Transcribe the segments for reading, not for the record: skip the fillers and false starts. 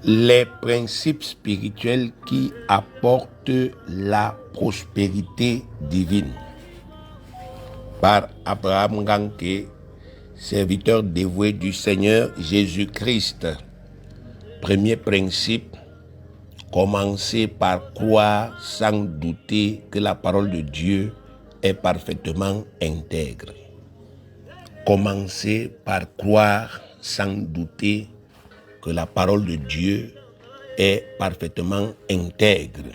Les principes spirituels qui apportent la prospérité divine. Par Abraham Ganke, serviteur dévoué du Seigneur Jésus-Christ. Premier principe, commencez par croire sans douter que la parole de Dieu est parfaitement intègre. Commencez par croire sans douter que la parole de Dieu est parfaitement intègre.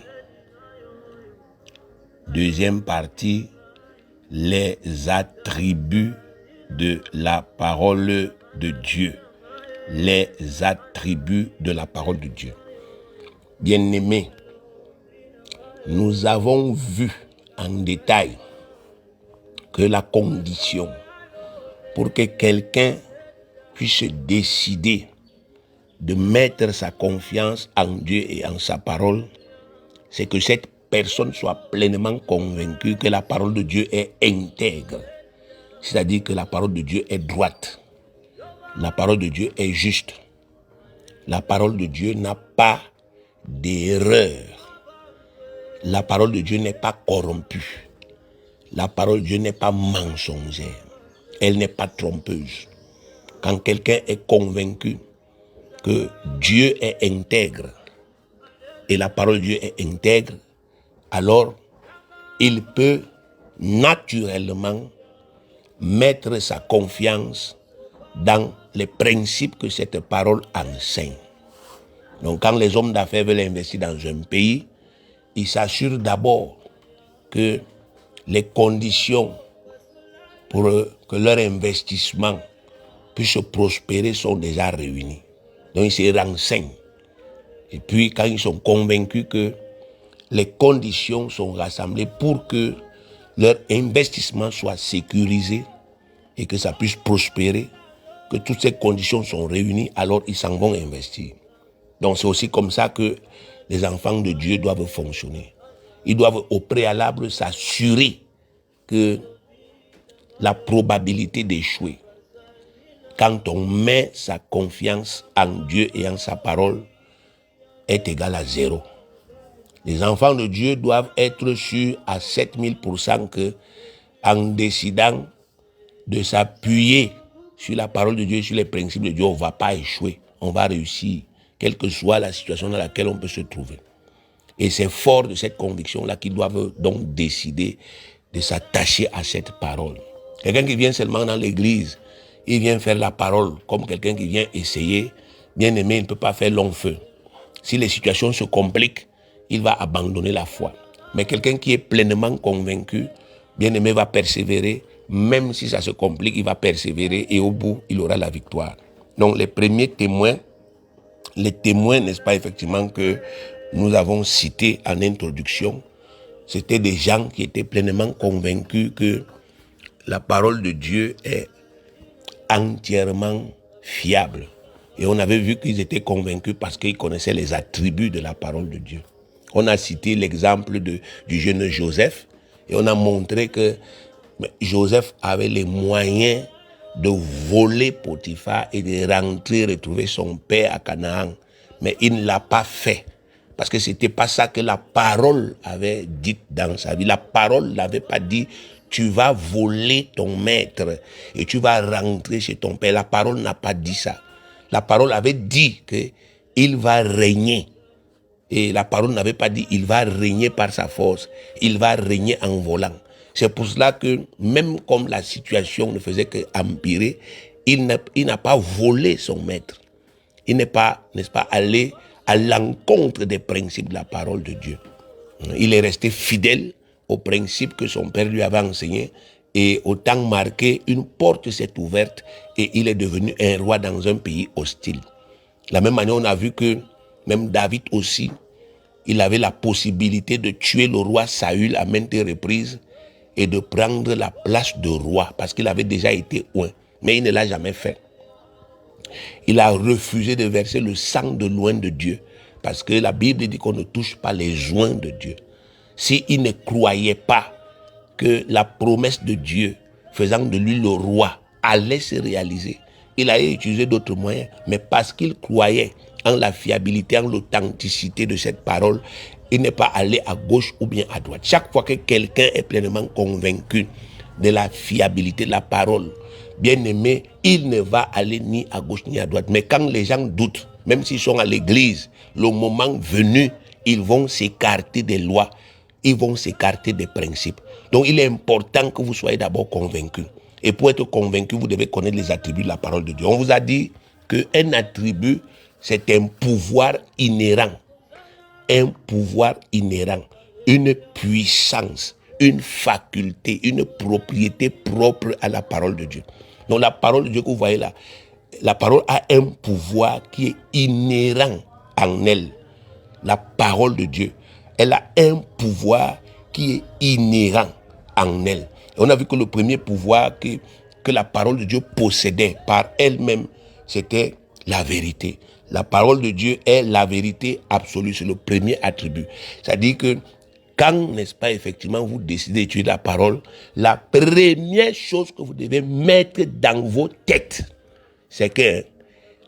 Deuxième partie, les attributs de la parole de Dieu. Les attributs de la parole de Dieu. Bien-aimés, nous avons vu en détail que la condition pour que quelqu'un puisse décider de mettre sa confiance en Dieu et en sa parole, c'est que cette personne soit pleinement convaincue que la parole de Dieu est intègre. C'est-à-dire que la parole de Dieu est droite. La parole de Dieu est juste. La parole de Dieu n'a pas d'erreur. La parole de Dieu n'est pas corrompue. La parole de Dieu n'est pas mensongère. Elle n'est pas trompeuse. Quand quelqu'un est convaincu que Dieu est intègre et la parole de Dieu est intègre, alors il peut naturellement mettre sa confiance dans les principes que cette parole enseigne. Donc quand les hommes d'affaires veulent investir dans un pays, ils s'assurent d'abord que les conditions pour que leur investissement puisse prospérer sont déjà réunies. Donc ils se renseignent. Et puis quand ils sont convaincus que les conditions sont rassemblées pour que leur investissement soit sécurisé et que ça puisse prospérer, que toutes ces conditions sont réunies, alors ils s'en vont investir. Donc c'est aussi comme ça que les enfants de Dieu doivent fonctionner. Ils doivent au préalable s'assurer que la probabilité d'échouer, quand on met sa confiance en Dieu et en sa parole, est égale à 0. Les enfants de Dieu doivent être sûrs à 7000% que, en décidant de s'appuyer sur la parole de Dieu, sur les principes de Dieu, on ne va pas échouer, on va réussir, quelle que soit la situation dans laquelle on peut se trouver. Et c'est fort de cette conviction-là qu'ils doivent donc décider de s'attacher à cette parole. Quelqu'un qui vient seulement dans l'église, il vient faire la parole comme quelqu'un qui vient essayer, bien aimé, il ne peut pas faire long feu. Si les situations se compliquent, il va abandonner la foi. Mais quelqu'un qui est pleinement convaincu, bien aimé, va persévérer, même si ça se complique, il va persévérer et au bout, il aura la victoire. Donc les premiers témoins, n'est-ce pas, effectivement, que nous avons cités en introduction, c'était des gens qui étaient pleinement convaincus que la parole de Dieu est entièrement fiable. Et on avait vu qu'ils étaient convaincus parce qu'ils connaissaient les attributs de la parole de Dieu. On a cité l'exemple du jeune Joseph et on a montré que Joseph avait les moyens de voler Potiphar et de rentrer retrouver son père à Canaan. Mais il ne l'a pas fait. Parce que c'était pas ça que la parole avait dit dans sa vie. La parole n'avait pas dit tu vas voler ton maître et tu vas rentrer chez ton père. La parole n'a pas dit ça. La parole avait dit qu'il va régner. Et la parole n'avait pas dit il va régner par sa force. Il va régner en volant. C'est pour cela que même comme la situation ne faisait qu'empirer, il n'a pas volé son maître. Il n'est pas, n'est-ce pas, allé à l'encontre des principes de la parole de Dieu. Il est resté fidèle aux principes que son père lui avait enseignés et au temps marqué, une porte s'est ouverte et il est devenu un roi dans un pays hostile. De la même manière, on a vu que même David aussi, il avait la possibilité de tuer le roi Saül à maintes reprises et de prendre la place de roi parce qu'il avait déjà été oint. Mais il ne l'a jamais fait. Il a refusé de verser le sang de l'oint de Dieu parce que la Bible dit qu'on ne touche pas les oints de Dieu. S'il ne croyait pas que la promesse de Dieu faisant de lui le roi allait se réaliser, il allait utiliser d'autres moyens, mais parce qu'il croyait en la fiabilité, en l'authenticité de cette parole, il n'est pas allé à gauche ou bien à droite. Chaque fois que quelqu'un est pleinement convaincu de la fiabilité de la parole, bien aimé, il ne va aller ni à gauche ni à droite. Mais quand les gens doutent, même s'ils sont à l'église, le moment venu, ils vont s'écarter des lois, ils vont s'écarter des principes. Donc il est important que vous soyez d'abord convaincus. Et pour être convaincu, vous devez connaître les attributs de la parole de Dieu. On vous a dit qu'un attribut, c'est un pouvoir inhérent. Un pouvoir inhérent, une puissance, une faculté, une propriété propre à la parole de Dieu. Donc la parole de Dieu que vous voyez là, la parole a un pouvoir qui est inhérent en elle. La parole de Dieu, elle a un pouvoir qui est inhérent en elle. Et on a vu que le premier pouvoir que la parole de Dieu possédait par elle-même, c'était la vérité. La parole de Dieu est la vérité absolue, c'est le premier attribut. C'est-à-dire que quand, n'est-ce pas, effectivement, vous décidez d'étudier la parole, la première chose que vous devez mettre dans vos têtes, c'est que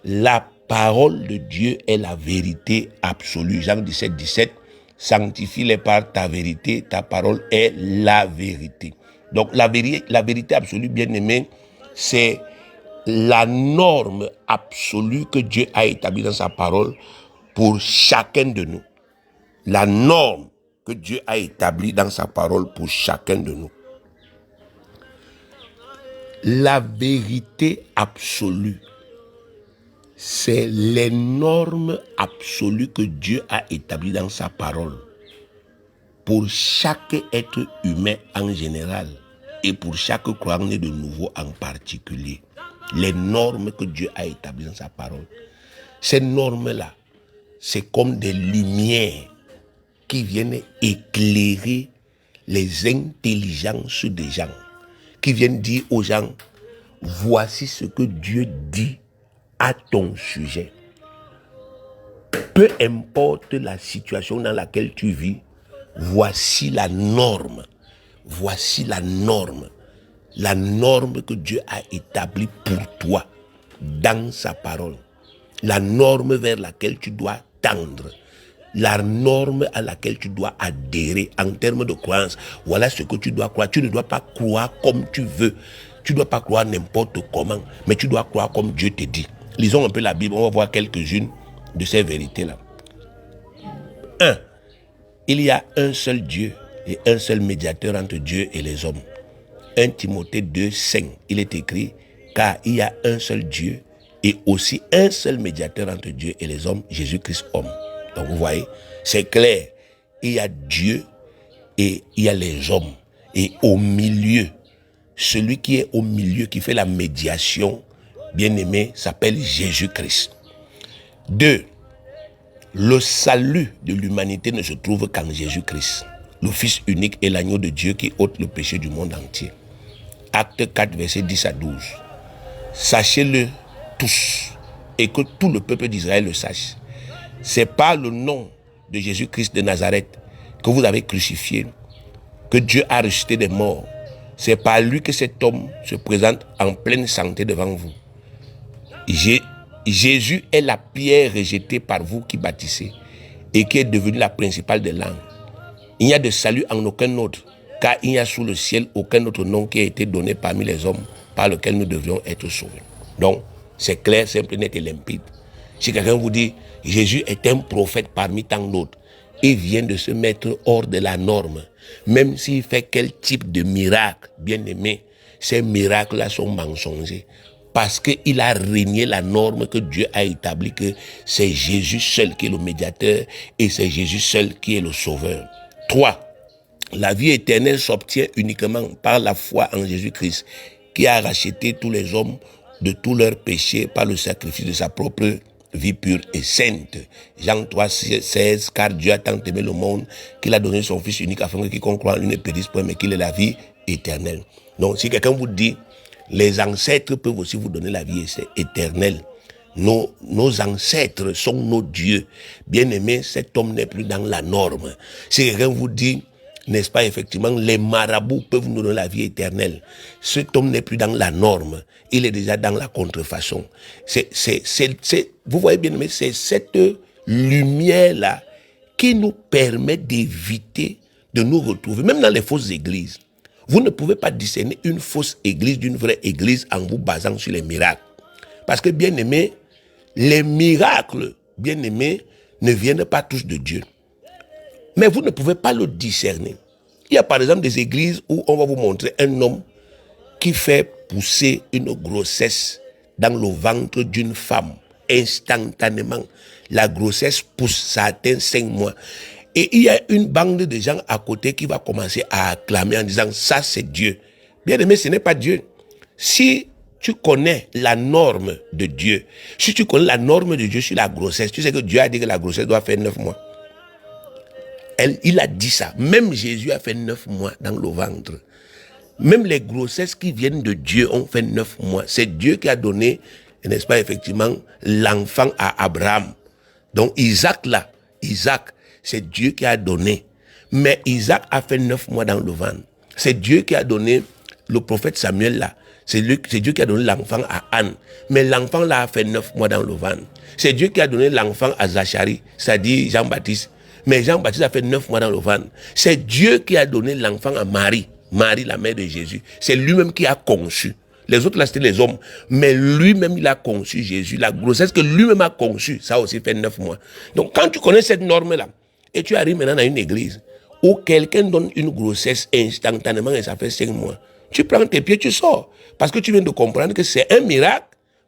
la parole de Dieu est la vérité absolue. Jean 17, 17, sanctifie-les par ta vérité, ta parole est la vérité. Donc la vérité absolue, bien aimé, c'est la norme absolue que Dieu a établie dans sa parole pour chacun de nous. La norme que Dieu a établie dans sa parole pour chacun de nous. La vérité absolue, c'est les normes absolues que Dieu a établies dans sa parole pour chaque être humain en général et pour chaque croyant né de nouveau en particulier. Les normes que Dieu a établies dans sa parole. Ces normes-là, c'est comme des lumières qui viennent éclairer les intelligences des gens, qui viennent dire aux gens, voici ce que Dieu dit à ton sujet. Peu importe la situation dans laquelle tu vis, voici la norme. Voici la norme. La norme que Dieu a établie pour toi dans sa parole. La norme vers laquelle tu dois tendre. La norme à laquelle tu dois adhérer en termes de croyance. Voilà ce que tu dois croire. Tu ne dois pas croire comme tu veux. Tu ne dois pas croire n'importe comment, mais tu dois croire comme Dieu te dit. Lisons un peu la Bible, on va voir quelques-unes de ces vérités-là. 1. Il y a un seul Dieu et un seul médiateur entre Dieu et les hommes. 1 Timothée 2, 5, il est écrit, car il y a un seul Dieu et aussi un seul médiateur entre Dieu et les hommes, Jésus-Christ homme. Donc vous voyez, c'est clair, il y a Dieu et il y a les hommes. Et au milieu, celui qui est au milieu, qui fait la médiation, bien-aimé, s'appelle Jésus-Christ. 2. Le salut de l'humanité ne se trouve qu'en Jésus-Christ, le Fils unique et l'agneau de Dieu qui ôte le péché du monde entier. Acte 4, versets 10 à 12. Sachez-le tous, et que tout le peuple d'Israël le sache. C'est par le nom de Jésus-Christ de Nazareth que vous avez crucifié, que Dieu a ressuscité des morts. C'est par lui que cet homme se présente en pleine santé devant vous. Jésus est la pierre rejetée par vous qui bâtissez et qui est devenue la principale des langues. Il n'y a de salut en aucun autre, car il n'y a sous le ciel aucun autre nom qui a été donné parmi les hommes par lequel nous devrions être sauvés. Donc, c'est clair, simple, net et limpide. Si quelqu'un vous dit, Jésus est un prophète parmi tant d'autres, il vient de se mettre hors de la norme, même s'il fait quel type de miracle, bien aimé, ces miracles-là sont mensongers. Parce qu'il a régné la norme que Dieu a établie, que c'est Jésus seul qui est le médiateur et c'est Jésus seul qui est le sauveur. 3. La vie éternelle s'obtient uniquement par la foi en Jésus-Christ, qui a racheté tous les hommes de tous leurs péchés par le sacrifice de sa propre vie pure et sainte. Jean 3, 16, car Dieu a tant aimé le monde qu'il a donné son Fils unique afin que quiconque croit en lui ne périsse point, mais qu'il ait la vie éternelle. Donc si quelqu'un vous dit, les ancêtres peuvent aussi vous donner la vie éternelle. Nos ancêtres sont nos dieux. Bien aimé, cet homme n'est plus dans la norme. Si quelqu'un vous dit, n'est-ce pas, effectivement, les marabouts peuvent nous donner la vie éternelle. Cet homme n'est plus dans la norme, il est déjà dans la contrefaçon. Vous voyez bien, mais c'est cette lumière-là qui nous permet d'éviter de nous retrouver, même dans les fausses églises. Vous ne pouvez pas discerner une fausse église d'une vraie église en vous basant sur les miracles. Parce que, bien aimé, les miracles, bien aimés, ne viennent pas tous de Dieu. Mais vous ne pouvez pas le discerner. Il y a par exemple des églises où on va vous montrer un homme qui fait pousser une grossesse dans le ventre d'une femme. Instantanément, la grossesse pousse, ça atteint 5 mois. Et il y a une bande de gens à côté qui va commencer à acclamer en disant « ça c'est Dieu ». Bien aimé, ce n'est pas Dieu. Si tu connais la norme de Dieu, si tu connais la norme de Dieu sur la grossesse, tu sais que Dieu a dit que la grossesse doit faire 9 mois. Il a dit ça. Même Jésus a fait 9 mois dans le ventre. Même les grossesses qui viennent de Dieu ont fait 9 mois. C'est Dieu qui a donné, n'est-ce pas, effectivement, l'enfant à Abraham. Donc Isaac là, c'est Dieu qui a donné. Mais Isaac a fait 9 mois dans le ventre. C'est Dieu qui a donné le prophète Samuel là. C'est Dieu qui a donné l'enfant à Anne. Mais l'enfant là a fait 9 mois dans le ventre. C'est Dieu qui a donné l'enfant à Zacharie, c'est-à-dire Jean-Baptiste. Mais Jean-Baptiste a fait 9 mois dans le ventre. C'est Dieu qui a donné l'enfant à Marie. Marie, la mère de Jésus. C'est lui-même qui a conçu. Les autres là, c'était les hommes. Mais lui-même, il a conçu Jésus. La grossesse que lui-même a conçue, ça aussi fait 9 mois. Donc, quand tu connais cette norme-là, et tu arrives maintenant dans une église où quelqu'un donne une grossesse instantanément et ça fait 5 mois, tu prends tes pieds, tu sors. Parce que tu viens de comprendre que c'est un miracle,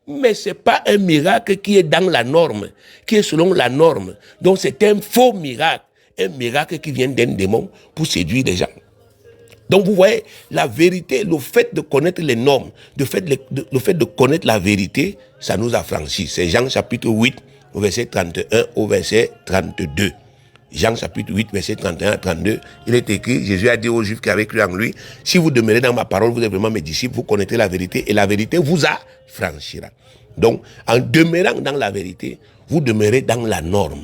mais ce n'est pas un miracle qui est dans la norme, qui est selon la norme. Donc, c'est un faux miracle. Un miracle qui vient d'un démon pour séduire les gens. Donc vous voyez, la vérité, le fait de connaître les normes, le fait de connaître la vérité, ça nous affranchit. C'est Jean chapitre 8, au verset 31 au verset 32. Jean chapitre 8, verset 31 à 32, il est écrit, Jésus a dit aux Juifs qui avaient cru en lui, si vous demeurez dans ma parole, vous êtes vraiment mes disciples, vous connaîtrez la vérité et la vérité vous affranchira. Donc, en demeurant dans la vérité, vous demeurez dans la norme.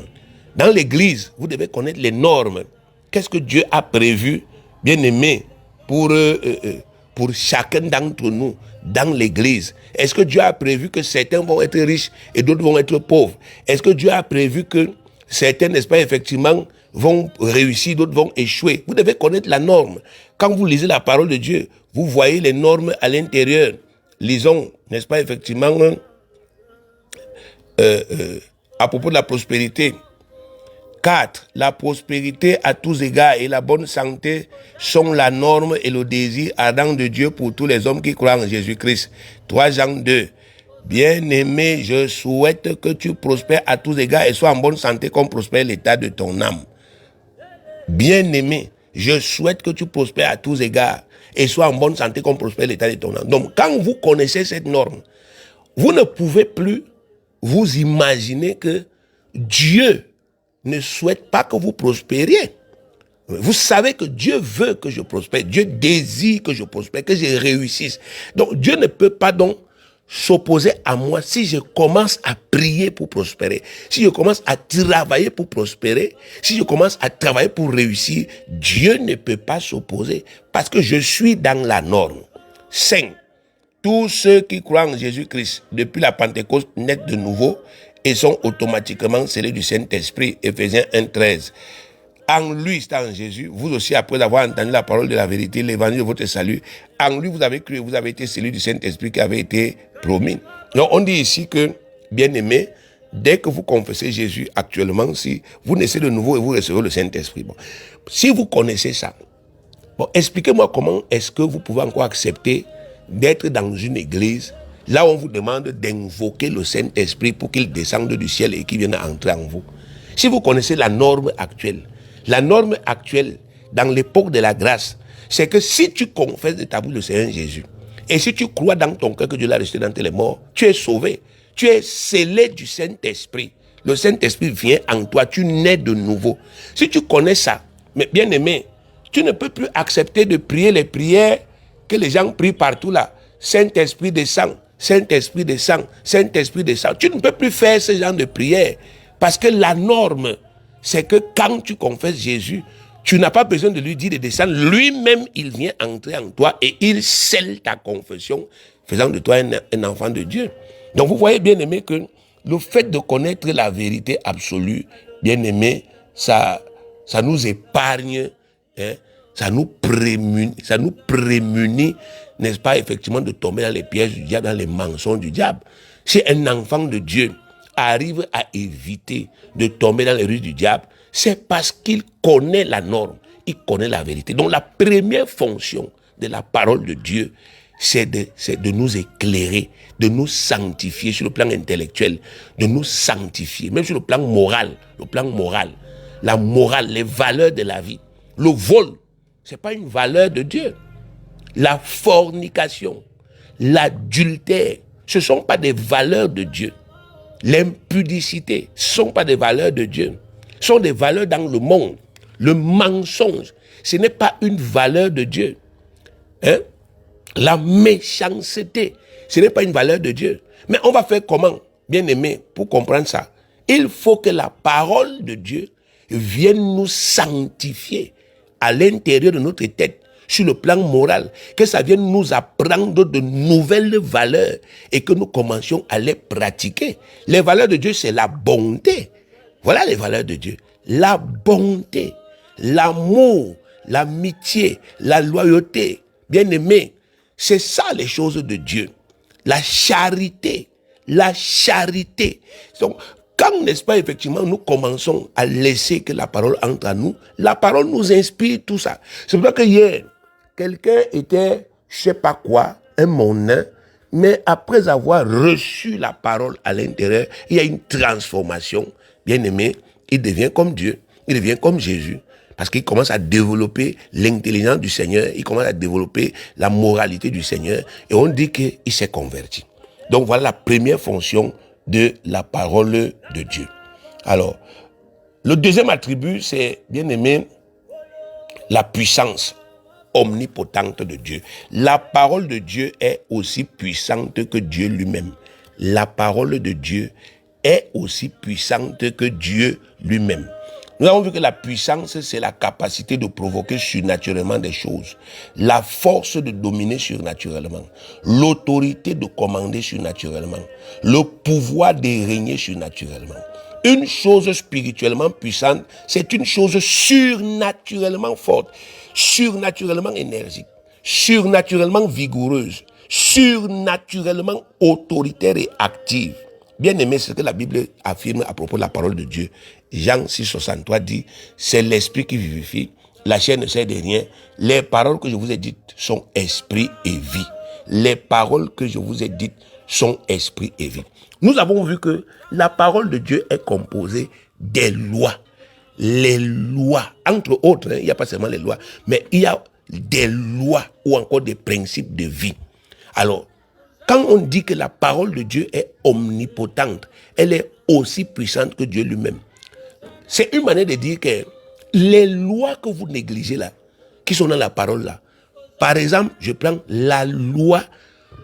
Dans l'église, vous devez connaître les normes. Qu'est-ce que Dieu a prévu, bien aimé, pour chacun d'entre nous dans l'église? Est-ce que Dieu a prévu que certains vont être riches et d'autres vont être pauvres? Est-ce que Dieu a prévu que certains, n'est-ce pas, effectivement, vont réussir, d'autres vont échouer? Vous devez connaître la norme. Quand vous lisez la parole de Dieu, vous voyez les normes à l'intérieur. Lisons, n'est-ce pas, effectivement, à propos de la prospérité. 4. La prospérité à tous égards et la bonne santé sont la norme et le désir ardent de Dieu pour tous les hommes qui croient en Jésus-Christ. 3 Jean 2. Bien-aimé, je souhaite que tu prospères à tous égards et sois en bonne santé comme prospère l'état de ton âme. Bien-aimé, je souhaite que tu prospères à tous égards et sois en bonne santé comme prospère l'état de ton âme. Donc, quand vous connaissez cette norme, vous ne pouvez plus vous imaginer que Dieu ne souhaite pas que vous prospériez. Vous savez que Dieu veut que je prospère. Dieu désire que je prospère, que je réussisse. Donc, Dieu ne peut pas donc s'opposer à moi si je commence à prier pour prospérer, si je commence à travailler pour prospérer, si je commence à travailler pour réussir. Dieu ne peut pas s'opposer parce que je suis dans la norme. 5. Tous ceux qui croient en Jésus-Christ depuis la Pentecôte naissent de nouveau et sont automatiquement scellés du Saint-Esprit. Éphésiens 1:13. En lui, c'est en Jésus, vous aussi, après avoir entendu la parole de la vérité, l'évangile de votre salut, en lui, vous avez cru et vous avez été scellés du Saint-Esprit qui avait été promis. Donc, on dit ici que, bien aimé, dès que vous confessez Jésus actuellement, si vous naissez de nouveau et vous recevez le Saint-Esprit. Bon, si vous connaissez ça, bon, expliquez-moi comment est-ce que vous pouvez encore accepter d'être dans une église là où on vous demande d'invoquer le Saint-Esprit pour qu'il descende du ciel et qu'il vienne entrer en vous. Si vous connaissez la norme actuelle dans l'époque de la grâce, c'est que si tu confesses de ta bouche le Seigneur Jésus, et si tu crois dans ton cœur que Dieu l'a ressuscité d'entre les morts, tu es sauvé, tu es scellé du Saint-Esprit. Le Saint-Esprit vient en toi, tu nais de nouveau. Si tu connais ça, mais bien aimé, tu ne peux plus accepter de prier les prières que les gens prient partout là. Saint-Esprit descend, Saint-Esprit descend, Saint-Esprit descend. Tu ne peux plus faire ce genre de prière parce que la norme, c'est que quand tu confesses Jésus, Tu n'as pas besoin de lui dire de descendre. Lui-même, il vient entrer en toi et il scelle ta confession, faisant de toi un enfant de Dieu. Donc vous voyez, bien aimé, que le fait de connaître la vérité absolue, bien aimé, ça nous épargne, hein, ça nous prémunit, n'est-ce pas, effectivement, de tomber dans les pièges du diable, dans les mensonges du diable. Si un enfant de Dieu arrive à éviter de tomber dans les ruses du diable, c'est parce qu'il connaît la norme, il connaît la vérité. Donc la première fonction de la parole de Dieu, c'est de nous éclairer, de nous sanctifier sur le plan intellectuel, de nous sanctifier, même sur le plan moral, la morale, les valeurs de la vie. Le vol, ce n'est pas une valeur de Dieu. La fornication, l'adultère, ce ne sont pas des valeurs de Dieu. L'impudicité, ce ne sont pas des valeurs de Dieu. Ce sont des valeurs dans le monde. Le mensonge, ce n'est pas une valeur de Dieu. Hein? La méchanceté, ce n'est pas une valeur de Dieu. Mais on va faire comment, bien aimé, pour comprendre ça? Il faut que la parole de Dieu vienne nous sanctifier à l'intérieur de notre tête, sur le plan moral, que ça vienne nous apprendre de nouvelles valeurs et que nous commencions à les pratiquer. Les valeurs de Dieu, c'est la bonté. Voilà les valeurs de Dieu. La bonté, l'amour, l'amitié, la loyauté. Bien aimé, c'est ça les choses de Dieu. La charité. Donc, quand, n'est-ce pas, effectivement, nous commençons à laisser que la parole entre à nous, la parole nous inspire tout ça. C'est pour ça que hier, quelqu'un était, je ne sais pas quoi, un monnain, mais après avoir reçu la parole à l'intérieur, il y a une transformation. Bien aimé, il devient comme Dieu, il devient comme Jésus. Parce qu'il commence à développer l'intelligence du Seigneur, il commence à développer la moralité du Seigneur, et on dit qu'il s'est converti. Donc voilà la première fonction de la parole de Dieu. Alors, le deuxième attribut, c'est, bien aimé, la puissance omnipotente de Dieu. La parole de Dieu est aussi puissante que Dieu lui-même. La parole de Dieu est aussi puissante que Dieu lui-même. Nous avons vu que la puissance, c'est la capacité de provoquer surnaturellement des choses, la force de dominer surnaturellement, l'autorité de commander surnaturellement, le pouvoir de régner surnaturellement. Une chose spirituellement puissante, c'est une chose surnaturellement forte, surnaturellement énergique, surnaturellement vigoureuse, surnaturellement autoritaire et active. Bien aimé, ce que la Bible affirme à propos de la parole de Dieu. Jean 6,63 dit, c'est l'esprit qui vivifie, la chair ne sert de rien. Les paroles que je vous ai dites sont esprit et vie. Les paroles que je vous ai dites sont esprit et vie. Nous avons vu que la parole de Dieu est composée des lois. Les lois, entre autres, il n'y a pas seulement les lois, mais il y a des lois ou encore des principes de vie. Alors, quand on dit que la parole de Dieu est omnipotente, elle est aussi puissante que Dieu lui-même. C'est une manière de dire que les lois que vous négligez là, qui sont dans la parole là, par exemple, je prends la loi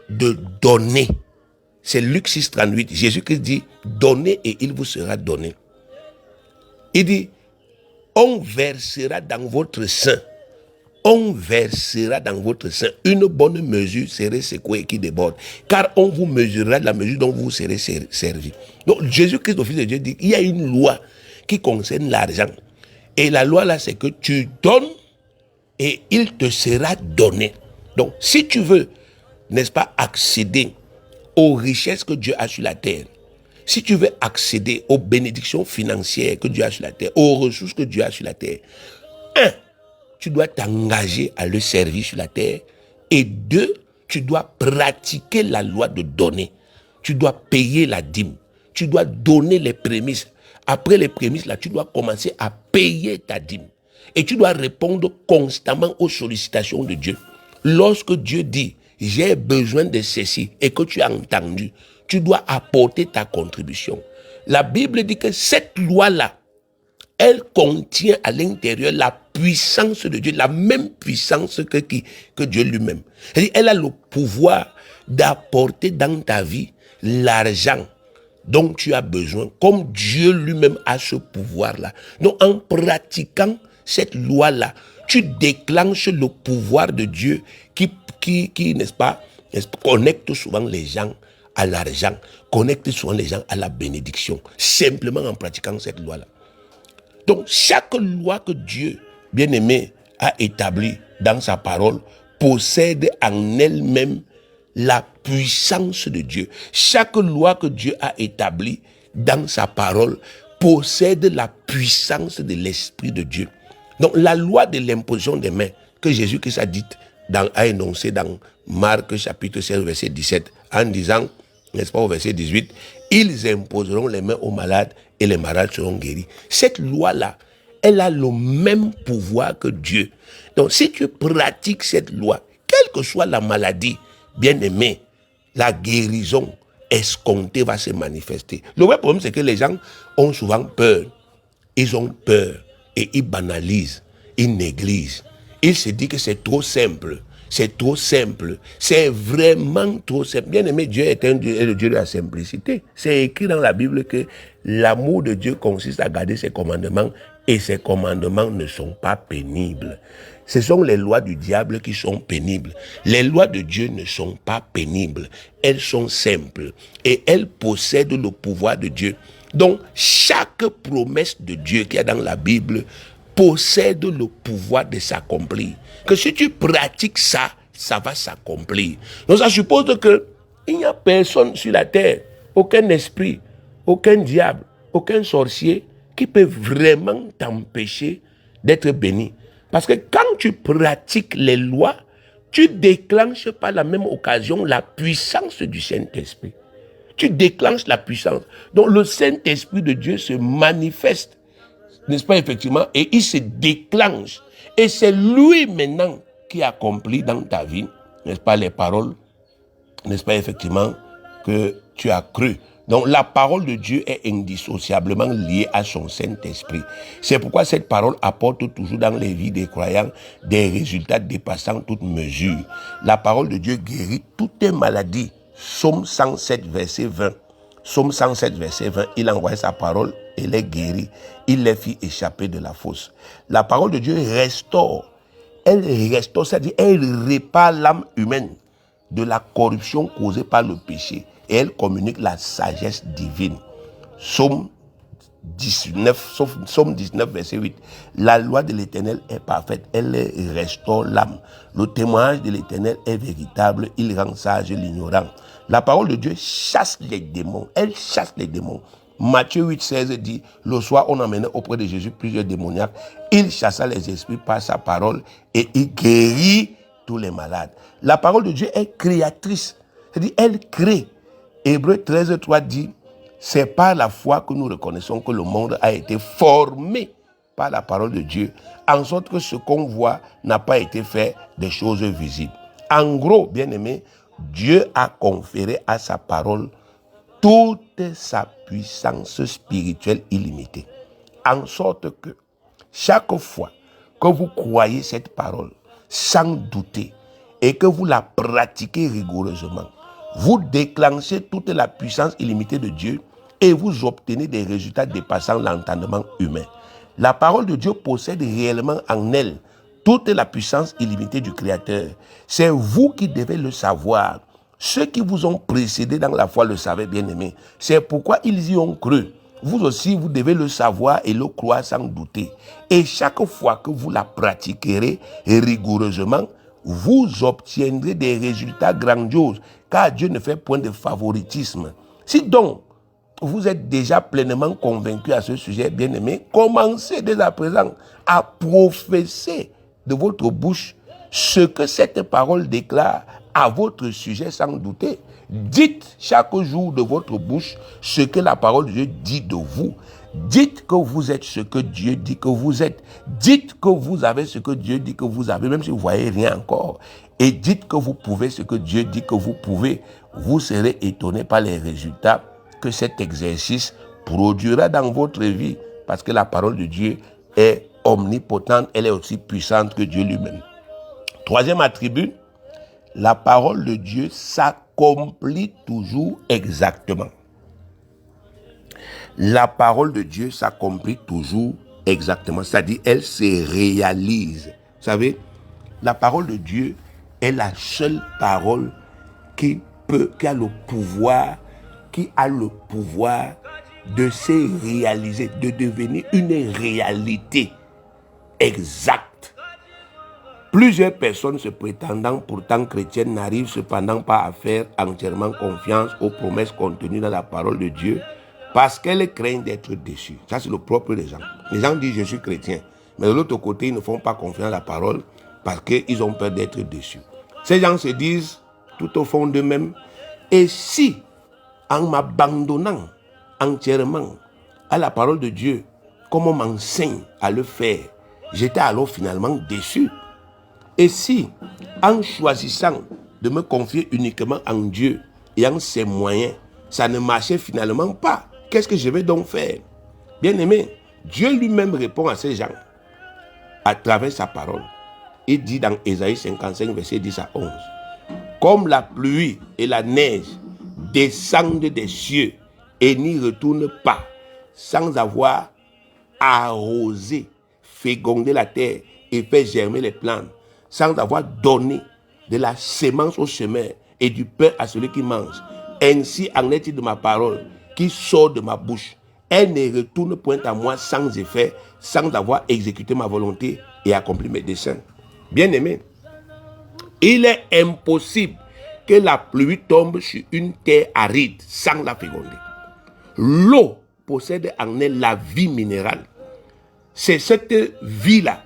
de donner. C'est Luc 6,38. Jésus-Christ dit, donnez et il vous sera donné. Il dit, on versera dans votre sein. On versera dans votre sein une bonne mesure serait secouée qui déborde. Car on vous mesurera de la mesure dont vous serez servi. Donc Jésus-Christ, le Fils de Dieu, dit qu'il y a une loi qui concerne l'argent. Et la loi là, c'est que tu donnes et il te sera donné. Donc si tu veux, n'est-ce pas, accéder aux richesses que Dieu a sur la terre, si tu veux accéder aux bénédictions financières que Dieu a sur la terre, aux ressources que Dieu a sur la terre, tu dois t'engager à le servir sur la terre. Et 2, tu dois pratiquer la loi de donner. Tu dois payer la dîme. Tu dois donner les prémices. Après les prémices, là, tu dois commencer à payer ta dîme. Et tu dois répondre constamment aux sollicitations de Dieu. Lorsque Dieu dit, j'ai besoin de ceci, et que tu as entendu, tu dois apporter ta contribution. La Bible dit que cette loi-là, elle contient à l'intérieur la puissance de Dieu, la même puissance que Dieu lui-même. Elle a le pouvoir d'apporter dans ta vie l'argent dont tu as besoin, comme Dieu lui-même a ce pouvoir-là. Donc en pratiquant cette loi-là, tu déclenches le pouvoir de Dieu qui n'est-ce pas, connecte souvent les gens à l'argent, connecte souvent les gens à la bénédiction, simplement en pratiquant cette loi-là. Donc, chaque loi que Dieu, bien-aimé, a établie dans sa parole, possède en elle-même la puissance de Dieu. Chaque loi que Dieu a établie dans sa parole possède la puissance de l'Esprit de Dieu. Donc, la loi de l'imposition des mains que Jésus-Christ a énoncé dans Marc chapitre 16, verset 17, en disant, n'est-ce pas, au verset 18, ils imposeront les mains aux malades et les malades seront guéris. Cette loi-là, elle a le même pouvoir que Dieu. Donc, si tu pratiques cette loi, quelle que soit la maladie, bien-aimé, la guérison escomptée va se manifester. Le vrai problème, c'est que les gens ont souvent peur. Ils ont peur et ils banalisent, ils négligent. Ils se disent que c'est trop simple. C'est trop simple. C'est vraiment trop simple. Bien-aimé, Dieu est le Dieu de la simplicité. C'est écrit dans la Bible que l'amour de Dieu consiste à garder ses commandements et ses commandements ne sont pas pénibles. Ce sont les lois du diable qui sont pénibles. Les lois de Dieu ne sont pas pénibles. Elles sont simples et elles possèdent le pouvoir de Dieu. Donc, chaque promesse de Dieu qu'il y a dans la Bible possède le pouvoir de s'accomplir. Que si tu pratiques ça, ça va s'accomplir. Donc, ça suppose qu'il n'y a personne sur la terre, aucun esprit, aucun diable, aucun sorcier qui peut vraiment t'empêcher d'être béni. Parce que quand tu pratiques les lois, tu déclenches par la même occasion la puissance du Saint-Esprit. Tu déclenches la puissance. Donc le Saint-Esprit de Dieu se manifeste, n'est-ce pas, effectivement, et il se déclenche. Et c'est lui maintenant qui accomplit dans ta vie, n'est-ce pas, les paroles, n'est-ce pas, effectivement, que tu as cru. Donc la parole de Dieu est indissociablement liée à son Saint-Esprit. C'est pourquoi cette parole apporte toujours dans les vies des croyants des résultats dépassant toute mesure. La parole de Dieu guérit toutes les maladies. Psaume 107, verset 20. Psaume 107, verset 20, il a envoyé sa parole et les guérit. Il les fit échapper de la fosse. La parole de Dieu restaure. Elle restaure, c'est-à-dire elle répare l'âme humaine de la corruption causée par le péché. Et elle communique la sagesse divine. Psaume 19, verset 8. La loi de l'Éternel est parfaite, elle restaure l'âme. Le témoignage de l'Éternel est véritable, il rend sage l'ignorant. La parole de Dieu chasse les démons, elle chasse les démons. Matthieu 8, 16 dit, le soir on emmenait auprès de Jésus plusieurs démoniaques. Il chassa les esprits par sa parole et il guérit tous les malades. La parole de Dieu est créatrice, c'est-à-dire elle crée. Hébreux 13, 3 dit, c'est par la foi que nous reconnaissons que le monde a été formé par la parole de Dieu, en sorte que ce qu'on voit n'a pas été fait des choses visibles. En gros, bien-aimé, Dieu a conféré à sa parole toute sa puissance spirituelle illimitée. En sorte que chaque fois que vous croyez cette parole, sans douter, et que vous la pratiquez rigoureusement, vous déclenchez toute la puissance illimitée de Dieu et vous obtenez des résultats dépassant l'entendement humain. La parole de Dieu possède réellement en elle toute la puissance illimitée du Créateur. C'est vous qui devez le savoir. Ceux qui vous ont précédé dans la foi le savaient, bien-aimés. C'est pourquoi ils y ont cru. Vous aussi, vous devez le savoir et le croire sans douter. Et chaque fois que vous la pratiquerez rigoureusement, vous obtiendrez des résultats grandioses, car Dieu ne fait point de favoritisme. Si donc, vous êtes déjà pleinement convaincu à ce sujet, bien-aimé, commencez dès à présent à professer de votre bouche ce que cette parole déclare à votre sujet sans douter. Dites chaque jour de votre bouche ce que la parole de Dieu dit de vous. Dites que vous êtes ce que Dieu dit que vous êtes. Dites que vous avez ce que Dieu dit que vous avez, même si vous ne voyez rien encore. Et dites que vous pouvez ce que Dieu dit que vous pouvez. Vous serez étonné par les résultats que cet exercice produira dans votre vie. Parce que la parole de Dieu est omnipotente, elle est aussi puissante que Dieu lui-même. Troisième attribut, la parole de Dieu s'accomplit toujours exactement. La parole de Dieu s'accomplit toujours Exactement, c'est-à-dire elle se réalise. Vous savez, la parole de Dieu est la seule parole qui a le pouvoir de se réaliser, de devenir une réalité exacte. Plusieurs personnes se prétendant pourtant chrétiennes n'arrivent cependant pas à faire entièrement confiance aux promesses contenues dans la parole de Dieu parce qu'elles craignent d'être déçues. Ça, c'est le propre des gens. Les gens disent je suis chrétien, mais de l'autre côté, ils ne font pas confiance à la parole parce qu'ils ont peur d'être déçus. Ces gens se disent tout au fond d'eux-mêmes, et si en m'abandonnant entièrement à la parole de Dieu, comme on m'enseigne à le faire, j'étais alors finalement déçu. Et si, en choisissant de me confier uniquement en Dieu et en ses moyens, ça ne marchait finalement pas, qu'est-ce que je vais donc faire? Bien aimé, Dieu lui-même répond à ces gens à travers sa parole. Il dit dans Ésaïe 55, verset 10 à 11, « Comme la pluie et la neige descendent des cieux et n'y retournent pas, sans avoir arrosé, fécondé la terre et fait germer les plantes, sans avoir donné de la sémence au semeur et du pain à celui qui mange. Ainsi en est-il de ma parole qui sort de ma bouche. Elle ne retourne point à moi sans effet, sans avoir exécuté ma volonté et accompli mes desseins. » Bien-aimé, il est impossible que la pluie tombe sur une terre aride sans la féconder. L'eau possède en elle la vie minérale. C'est cette vie-là.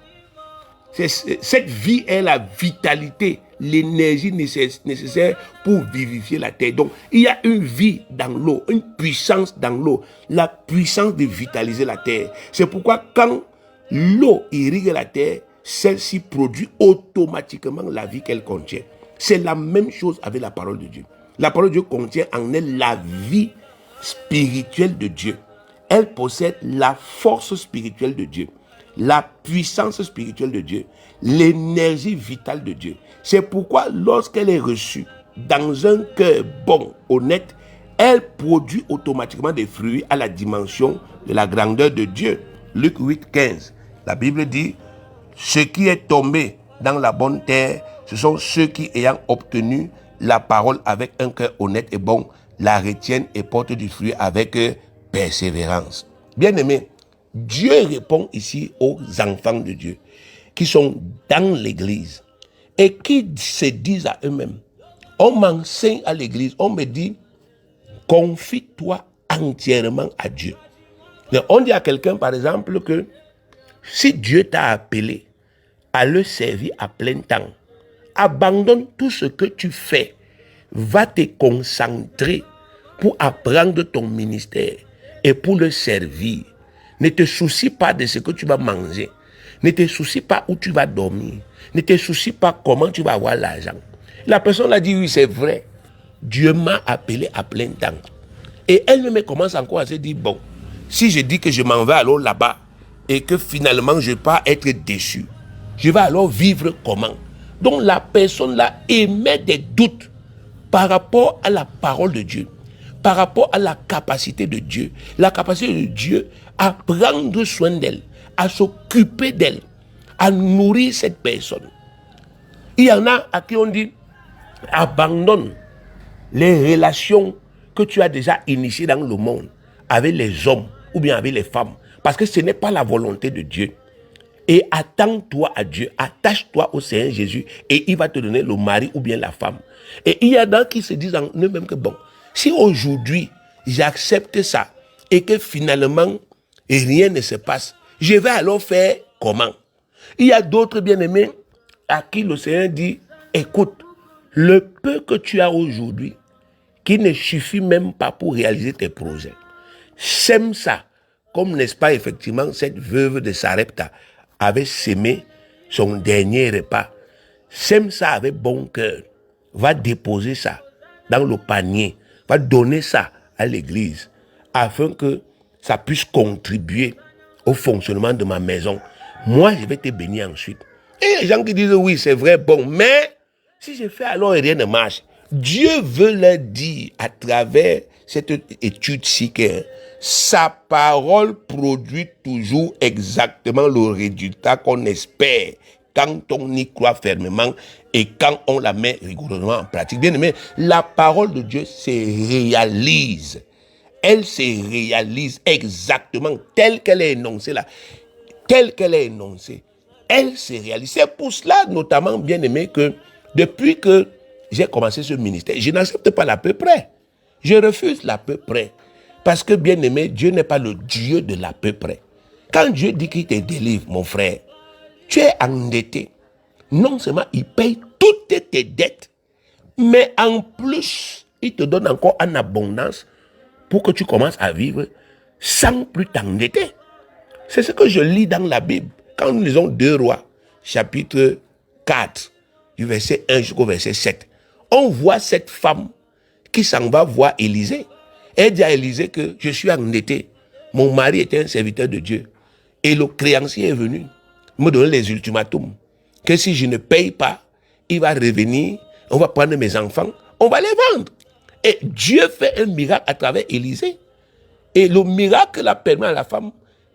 Cette vie est la vitalité, l'énergie nécessaire pour vivifier la terre. Donc, il y a une vie dans l'eau, une puissance dans l'eau, la puissance de vitaliser la terre. C'est pourquoi quand l'eau irrigue la terre, celle-ci produit automatiquement la vie qu'elle contient. C'est la même chose avec la parole de Dieu. La parole de Dieu contient en elle la vie spirituelle de Dieu. Elle possède la force spirituelle de Dieu, la puissance spirituelle de Dieu, l'énergie vitale de Dieu. C'est pourquoi lorsqu'elle est reçue dans un cœur bon, honnête, elle produit automatiquement des fruits à la dimension de la grandeur de Dieu. Luc 8, 15. La Bible dit, ce qui est tombé dans la bonne terre, ce sont ceux qui, ayant obtenu la parole avec un cœur honnête et bon, la retiennent et portent du fruit avec persévérance. Bien-aimé, Dieu répond ici aux enfants de Dieu qui sont dans l'église et qui se disent à eux-mêmes, on m'enseigne à l'église, on me dit, confie-toi entièrement à Dieu. On dit à quelqu'un, par exemple, que si Dieu t'a appelé à le servir à plein temps, abandonne tout ce que tu fais, va te concentrer pour apprendre ton ministère et pour le servir. Ne te soucie pas de ce que tu vas manger. Ne te soucie pas où tu vas dormir. Ne te soucie pas comment tu vas avoir l'argent. La personne a dit, oui, c'est vrai. Dieu m'a appelé à plein temps. Et elle-même commence encore à se dire, bon, si je dis que je m'en vais alors là-bas et que finalement je ne vais pas être déçu, je vais alors vivre comment? Donc la personne là émet des doutes par rapport à la parole de Dieu, par rapport à la capacité de Dieu, la capacité de Dieu à prendre soin d'elle, à s'occuper d'elle, à nourrir cette personne. Il y en a à qui on dit, abandonne les relations que tu as déjà initiées dans le monde avec les hommes ou bien avec les femmes, parce que ce n'est pas la volonté de Dieu. Et attends-toi à Dieu, attache-toi au Seigneur Jésus et il va te donner le mari ou bien la femme. Et il y a d'autres qui se disent en eux-mêmes que bon, si aujourd'hui j'accepte ça et que finalement rien ne se passe, je vais alors faire comment? Il y a d'autres bien-aimés à qui le Seigneur dit, écoute, le peu que tu as aujourd'hui, qui ne suffit même pas pour réaliser tes projets, sème ça, comme n'est-ce pas effectivement cette veuve de Sarepta avait sémé son dernier repas. Sème ça avec bon cœur, va déposer ça dans le panier, va donner ça à l'église, afin que ça puisse contribuer au fonctionnement de ma maison. Moi, je vais te bénir ensuite. Et les gens qui disent, oui, c'est vrai, bon, mais si je fais alors et rien ne marche, Dieu veut leur dire à travers cette étude-ci que sa parole produit toujours exactement le résultat qu'on espère quand on y croit fermement et quand on la met rigoureusement en pratique. Bien aimé, la parole de Dieu se réalise. Elle se réalise exactement telle qu'elle est énoncée là. Telle qu'elle est énoncée. Elle se réalise. C'est pour cela, notamment, bien aimé, que depuis que j'ai commencé ce ministère, je n'accepte pas l'à peu près. Je refuse l'à peu près. Parce que, bien aimé, Dieu n'est pas le Dieu de l'à peu près. Quand Dieu dit qu'il te délivre, mon frère, tu es endetté. Non seulement il paye toutes tes dettes, mais en plus, il te donne encore en abondance pour que tu commences à vivre sans plus t'endetter. C'est ce que je lis dans la Bible. Quand nous lisons 2 Rois, chapitre 4, du verset 1 jusqu'au verset 7, on voit cette femme qui s'en va voir Élisée. Elle dit à Élisée que je suis endetté. Mon mari était un serviteur de Dieu. Et le créancier est venu me donner les ultimatums. Que si je ne paye pas, il va revenir, on va prendre mes enfants, on va les vendre. Et Dieu fait un miracle à travers Élisée. Et le miracle a permis à la femme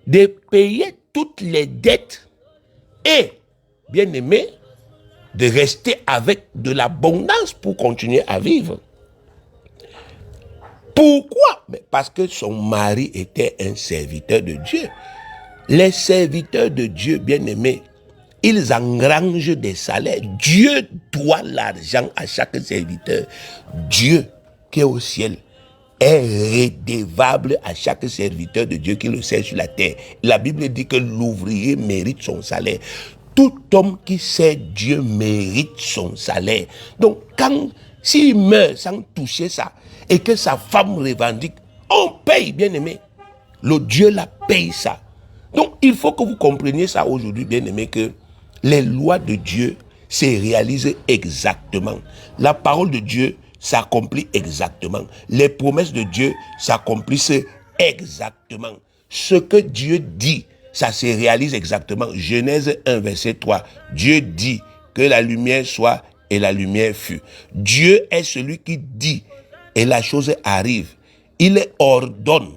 de payer toutes les dettes et, bien aimé, de rester avec de l'abondance pour continuer à vivre. Pourquoi? Mais parce que son mari était un serviteur de Dieu. Les serviteurs de Dieu, bien aimés, ils engrangent des salaires. Dieu doit l'argent à chaque serviteur. Dieu qui est au ciel est redevable à chaque serviteur de Dieu qui le sert sur la terre. La Bible dit que l'ouvrier mérite son salaire. Tout homme qui sert Dieu mérite son salaire. Donc, s'il meurt sans toucher ça, et que sa femme revendique, on paye, bien aimé. Le Dieu la paye ça. Donc, il faut que vous compreniez ça aujourd'hui, bien aimé, que les lois de Dieu se réalisent exactement. La parole de Dieu s'accomplit exactement. Les promesses de Dieu s'accomplissent exactement. Ce que Dieu dit, ça se réalise exactement. Genèse 1, verset 3. Dieu dit que la lumière soit et la lumière fut. Dieu est celui qui dit et la chose arrive. Il ordonne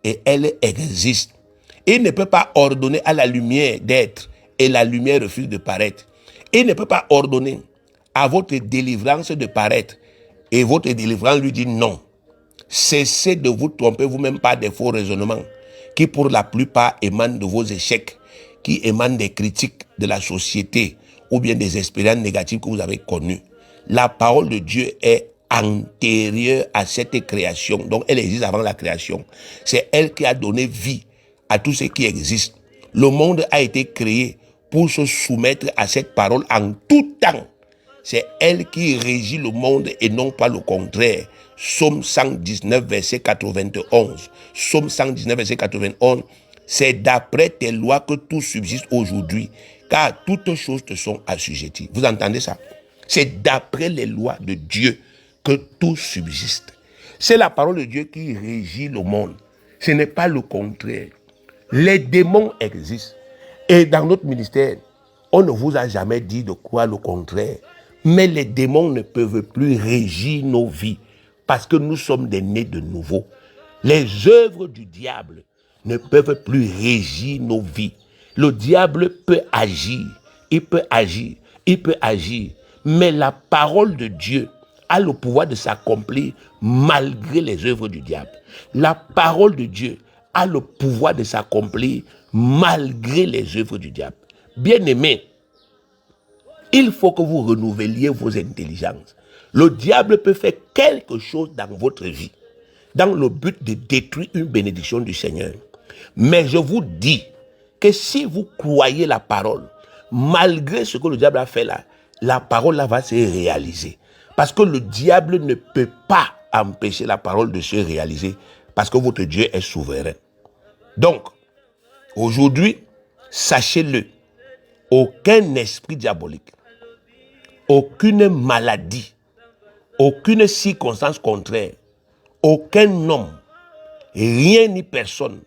et elle existe. Il ne peut pas ordonner à la lumière d'être et la lumière refuse de paraître. Il ne peut pas ordonner à votre délivrance de paraître et votre délivrance lui dit non. Cessez de vous tromper vous-même par des faux raisonnements qui pour la plupart émanent de vos échecs, qui émanent des critiques de la société ou bien des expériences négatives que vous avez connues. La parole de Dieu est antérieure à cette création. Donc elle existe avant la création. C'est elle qui a donné vie à tout ce qui existe. Le monde a été créé pour se soumettre à cette parole en tout temps. C'est elle qui régit le monde et non pas le contraire. Psaume 119, verset 91. Psaume 119, verset 91. C'est d'après tes lois que tout subsiste aujourd'hui, car toutes choses te sont assujetties. Vous entendez ça? C'est d'après les lois de Dieu que tout subsiste. C'est la parole de Dieu qui régit le monde. Ce n'est pas le contraire. Les démons existent. Et dans notre ministère, on ne vous a jamais dit de croire le contraire. Mais les démons ne peuvent plus régir nos vies parce que nous sommes des nés de nouveau. Les œuvres du diable ne peuvent plus régir nos vies. Le diable peut agir, il peut agir, il peut agir. Mais la parole de Dieu a le pouvoir de s'accomplir malgré les œuvres du diable. La parole de Dieu a le pouvoir de s'accomplir malgré les œuvres du diable. Bien-aimés, il faut que vous renouveliez vos intelligences. Le diable peut faire quelque chose dans votre vie, dans le but de détruire une bénédiction du Seigneur. Mais je vous dis que si vous croyez la parole, malgré ce que le diable a fait là, la parole là va se réaliser. Parce que le diable ne peut pas empêcher la parole de se réaliser, parce que votre Dieu est souverain. Donc, aujourd'hui, sachez-le, aucun esprit diabolique, aucune maladie, aucune circonstance contraire, aucun homme, rien ni personne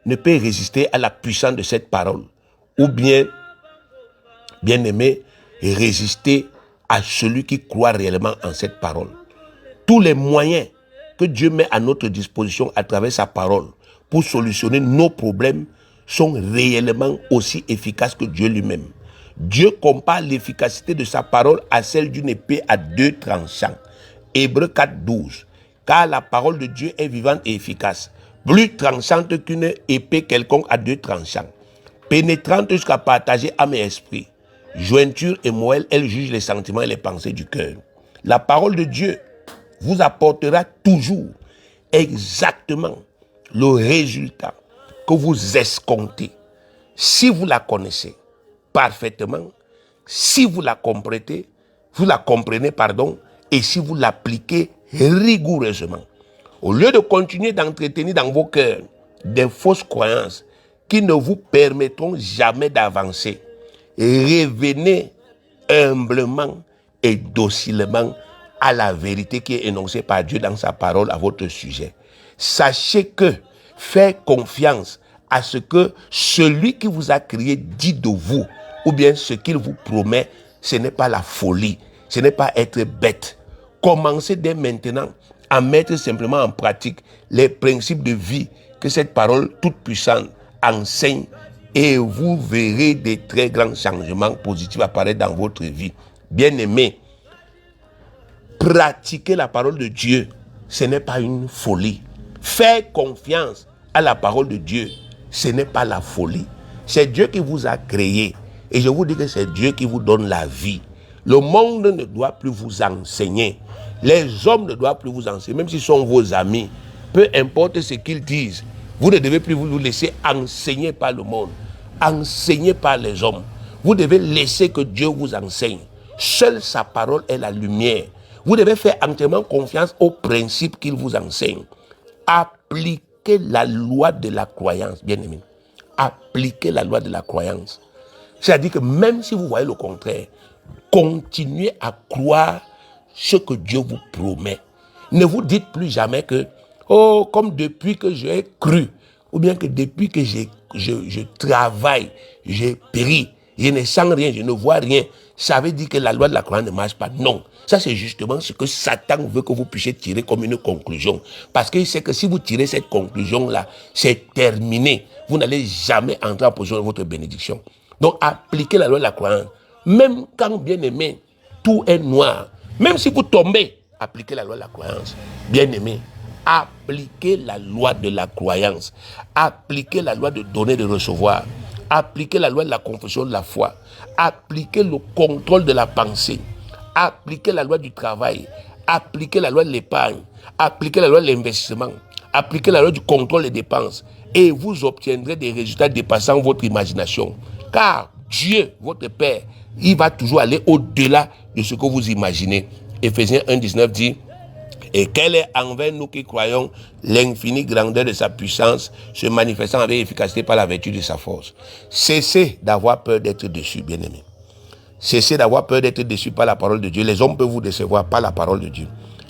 ne peut résister à la puissance de cette parole. Ou bien aimé, résister à celui qui croit réellement en cette parole. Tous les moyens que Dieu met à notre disposition à travers sa parole pour solutionner nos problèmes sont réellement aussi efficaces que Dieu lui-même. Dieu compare l'efficacité de sa parole à celle d'une épée à deux tranchants. Hébreux 4, 12. Car la parole de Dieu est vivante et efficace, plus tranchante qu'une épée quelconque à deux tranchants, pénétrante jusqu'à partager âme et esprit, jointure et moelle, elle juge les sentiments et les pensées du cœur. La parole de Dieu vous apportera toujours exactement le résultat que vous escomptez si vous la connaissez parfaitement, si vous la comprenez, et si vous l'appliquez rigoureusement. Au lieu de continuer d'entretenir dans vos cœurs des fausses croyances qui ne vous permettront jamais d'avancer, revenez humblement et docilement à la vérité qui est énoncée par Dieu dans sa parole à votre sujet. Sachez que faire confiance à ce que celui qui vous a créé dit de vous, ou bien ce qu'il vous promet, ce n'est pas la folie, ce n'est pas être bête. Commencez dès maintenant à mettre simplement en pratique les principes de vie que cette parole toute puissante enseigne, et vous verrez des très grands changements positifs apparaître dans votre vie. Bien-aimés, pratiquer la parole de Dieu, ce n'est pas une folie. Faire confiance à la parole de Dieu, ce n'est pas la folie. C'est Dieu qui vous a créé. Et je vous dis que c'est Dieu qui vous donne la vie. Le monde ne doit plus vous enseigner. Les hommes ne doivent plus vous enseigner, même s'ils sont vos amis. Peu importe ce qu'ils disent, vous ne devez plus vous laisser enseigner par le monde, enseigner par les hommes. Vous devez laisser que Dieu vous enseigne. Seule sa parole est la lumière. Vous devez faire entièrement confiance aux principes qu'il vous enseigne. Appliquez la loi de la croyance, bien-aimé. Appliquez la loi de la croyance. C'est-à-dire que même si vous voyez le contraire, continuez à croire ce que Dieu vous promet. Ne vous dites plus jamais que, oh, comme depuis que j'ai cru, ou bien que depuis que je travaille, j'ai péri, je ne sens rien, je ne vois rien. Ça veut dire que la loi de la croyance ne marche pas. Non. Ça, c'est justement ce que Satan veut que vous puissiez tirer comme une conclusion. Parce qu'il sait que si vous tirez cette conclusion-là, c'est terminé. Vous n'allez jamais entrer en position de votre bénédiction. Donc, appliquez la loi de la croyance. Même quand, bien aimé, tout est noir. Même si vous tombez, appliquez la loi de la croyance. Bien aimé, appliquez la loi de la croyance. Appliquez la loi de donner et de recevoir. Appliquez la loi de la confession de la foi. Appliquez le contrôle de la pensée. Appliquez la loi du travail. Appliquez la loi de l'épargne. Appliquez la loi de l'investissement. Appliquez la loi du contrôle des dépenses. Et vous obtiendrez des résultats dépassant votre imagination. Car Dieu, votre Père, il va toujours aller au-delà de ce que vous imaginez. Éphésiens 1,19 dit: et quelle est envers nous qui croyons l'infinie grandeur de sa puissance, se manifestant avec efficacité par la vertu de sa force. Cessez d'avoir peur d'être déçus, bien-aimés. Cessez d'avoir peur d'être déçus par la parole de Dieu. Les hommes peuvent vous décevoir par la parole de Dieu.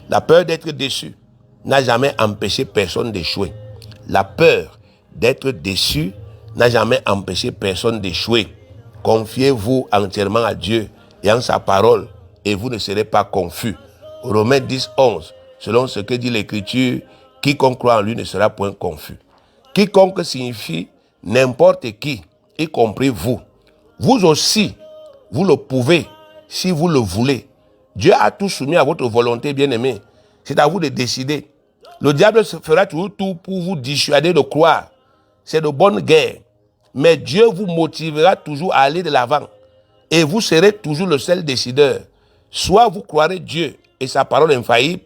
La peur d'être déçu n'a jamais empêché personne d'échouer. La peur d'être déçu n'a jamais empêché personne d'échouer. Confiez-vous entièrement à Dieu et en sa parole, et vous ne serez pas confus. Romains 10, 11. Selon ce que dit l'Écriture, quiconque croit en lui ne sera point confus. Quiconque signifie n'importe qui, y compris vous. Vous aussi, vous le pouvez si vous le voulez. Dieu a tout soumis à votre volonté, bien-aimé. C'est à vous de décider. Le diable fera toujours tout pour vous dissuader de croire. C'est de bonne guerre. Mais Dieu vous motivera toujours à aller de l'avant. Et vous serez toujours le seul décideur. Soit vous croirez Dieu et sa parole infaillible,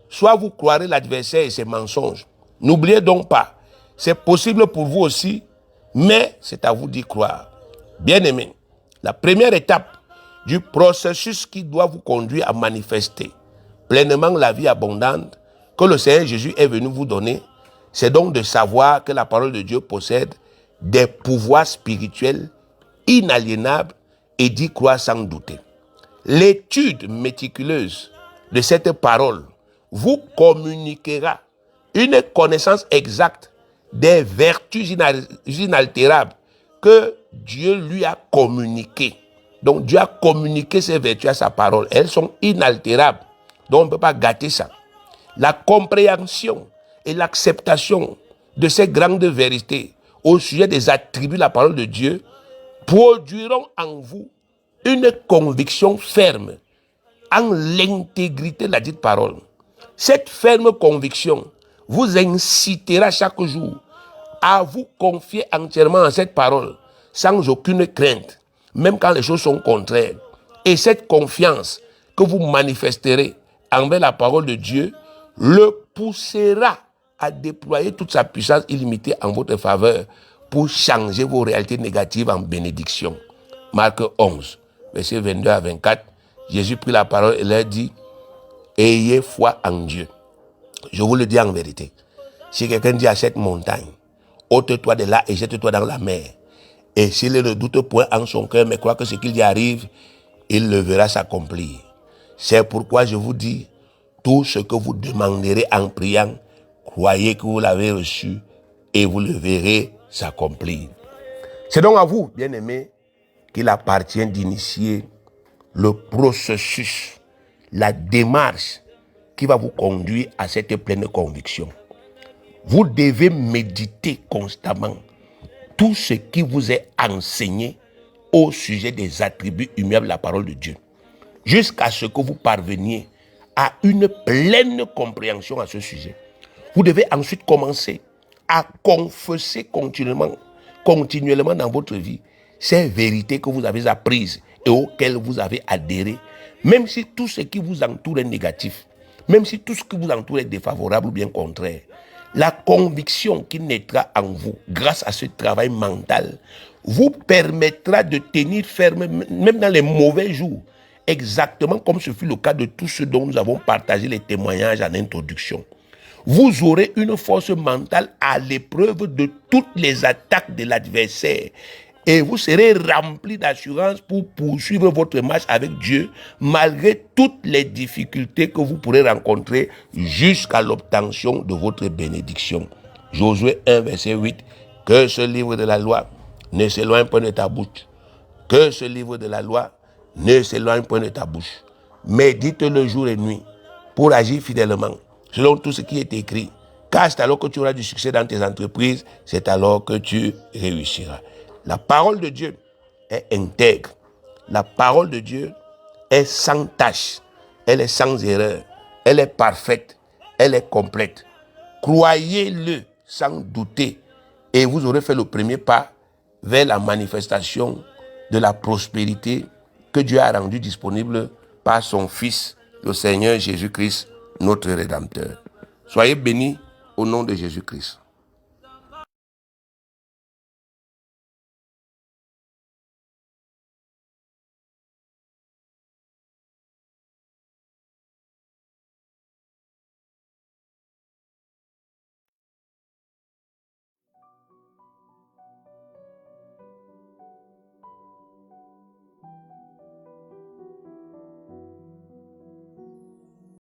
soit vous croirez l'adversaire et ses mensonges. N'oubliez donc pas, c'est possible pour vous aussi, mais c'est à vous d'y croire. Bien-aimés, la première étape du processus qui doit vous conduire à manifester pleinement la vie abondante que le Seigneur Jésus est venu vous donner, c'est donc de savoir que la parole de Dieu possède des pouvoirs spirituels inaliénables et d'y croire sans douter. L'étude méticuleuse de cette parole vous communiquera une connaissance exacte des vertus inaltérables que Dieu lui a communiquées. Donc Dieu a communiqué ces vertus à sa parole. Elles sont inaltérables. Donc on ne peut pas gâter ça. La compréhension et l'acceptation de ces grandes vérités au sujet des attributs de la parole de Dieu produiront en vous une conviction ferme en l'intégrité de la dite parole. Cette ferme conviction vous incitera chaque jour à vous confier entièrement en cette parole sans aucune crainte, même quand les choses sont contraires. Et cette confiance que vous manifesterez envers la parole de Dieu le poussera à déployer toute sa puissance illimitée en votre faveur pour changer vos réalités négatives en bénédiction. Marc 11, versets 22 à 24, Jésus prit la parole et leur dit, ayez foi en Dieu. Je vous le dis en vérité. Si quelqu'un dit à cette montagne, ôte-toi de là et jette-toi dans la mer, et s'il ne doute point en son cœur, mais croit que ce qu'il y arrive, il le verra s'accomplir. C'est pourquoi je vous dis, tout ce que vous demanderez en priant, croyez que vous l'avez reçu et vous le verrez s'accomplir. C'est donc à vous, bien-aimés, qu'il appartient d'initier le processus, la démarche qui va vous conduire à cette pleine conviction. Vous devez méditer constamment tout ce qui vous est enseigné au sujet des attributs immuables de la parole de Dieu, jusqu'à ce que vous parveniez à une pleine compréhension à ce sujet. Vous devez ensuite commencer à confesser continuellement dans votre vie ces vérités que vous avez apprises et auxquelles vous avez adhéré, même si tout ce qui vous entoure est négatif, même si tout ce qui vous entoure est défavorable ou bien contraire. La conviction qui naîtra en vous grâce à ce travail mental vous permettra de tenir ferme même dans les mauvais jours, exactement comme ce fut le cas de tous ceux dont nous avons partagé les témoignages en introduction. Vous aurez une force mentale à l'épreuve de toutes les attaques de l'adversaire et vous serez rempli d'assurance pour poursuivre votre marche avec Dieu malgré toutes les difficultés que vous pourrez rencontrer jusqu'à l'obtention de votre bénédiction. Josué 1, verset 8, que ce livre de la loi ne s'éloigne point de ta bouche. Que ce livre de la loi ne s'éloigne point de ta bouche. Médite-le jour et nuit pour agir fidèlement selon tout ce qui est écrit. Car c'est alors que tu auras du succès dans tes entreprises, c'est alors que tu réussiras. La parole de Dieu est intègre. La parole de Dieu est sans tache. Elle est sans erreur. Elle est parfaite. Elle est complète. Croyez-le sans douter et vous aurez fait le premier pas vers la manifestation de la prospérité que Dieu a rendue disponible par son Fils, le Seigneur Jésus-Christ, notre Rédempteur. Soyez bénis au nom de Jésus-Christ.